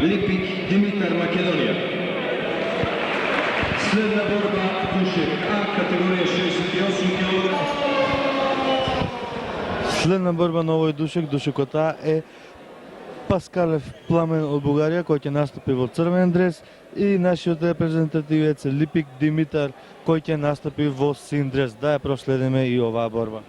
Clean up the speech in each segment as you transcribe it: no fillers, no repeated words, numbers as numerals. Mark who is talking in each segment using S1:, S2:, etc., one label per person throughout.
S1: Lipik Dimitar, Makedonija. Следна борба Душек А, категория 68 кг.
S2: Следна борба на овој душекот А е Паскалев Пламен од Бугарија, кој ќе настапи во црвен дрес, и нашиот репрезентативец Липик Димитар, кој ќе настапи во син дрес. Да ја проследиме и оваа борба.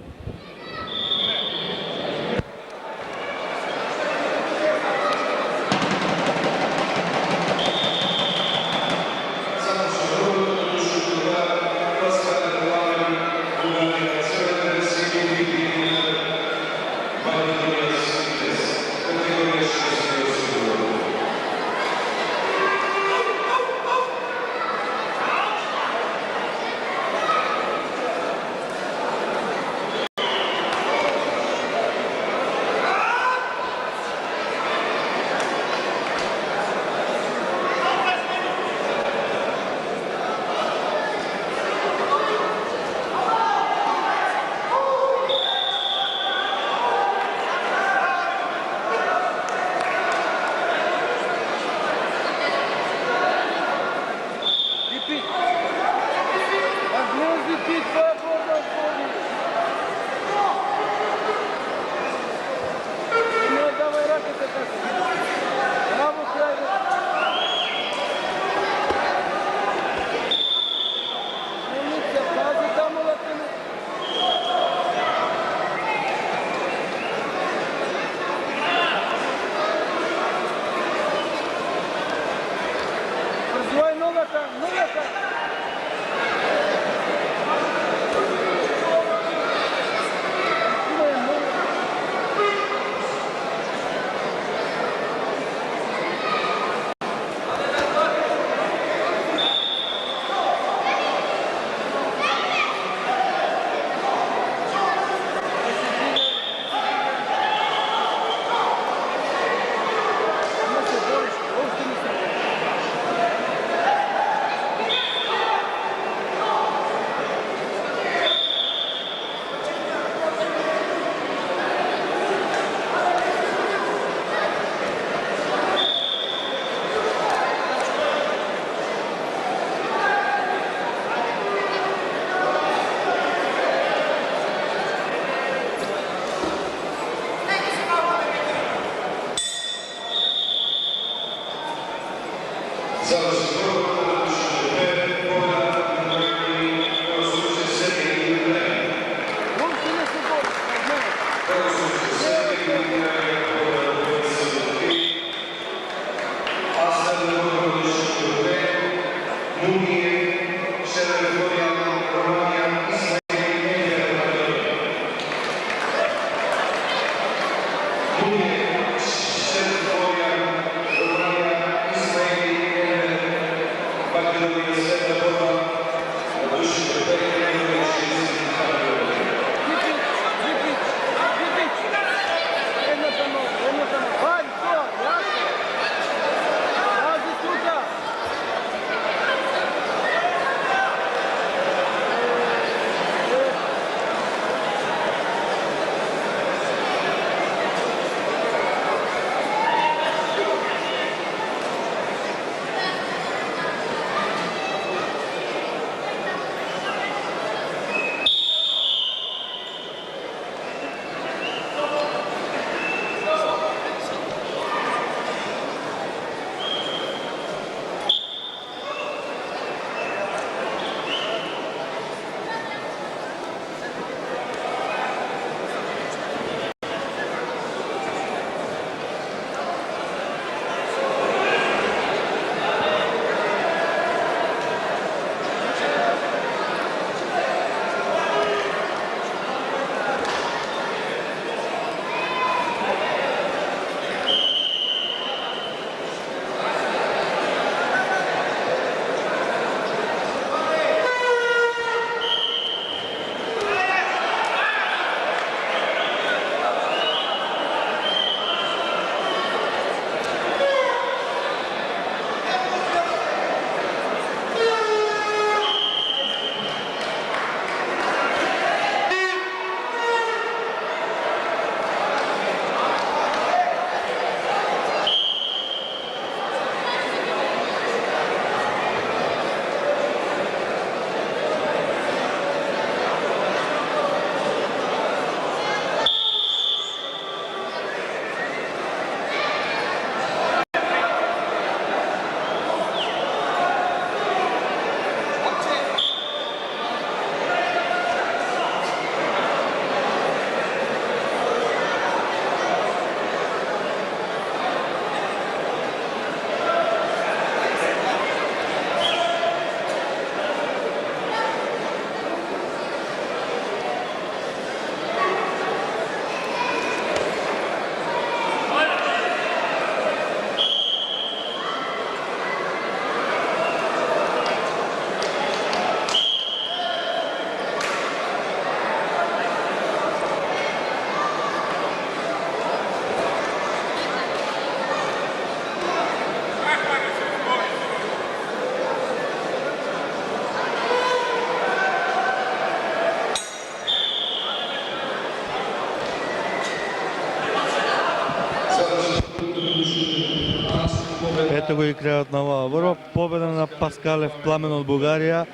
S2: кои го играат на оваа борба. Победа на Паскалев Пламен од Бугарија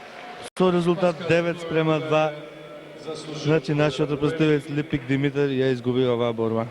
S2: со резултат 9:2. Значи нашиот репрезентативец Липик Димитар ја изгуби оваа борба.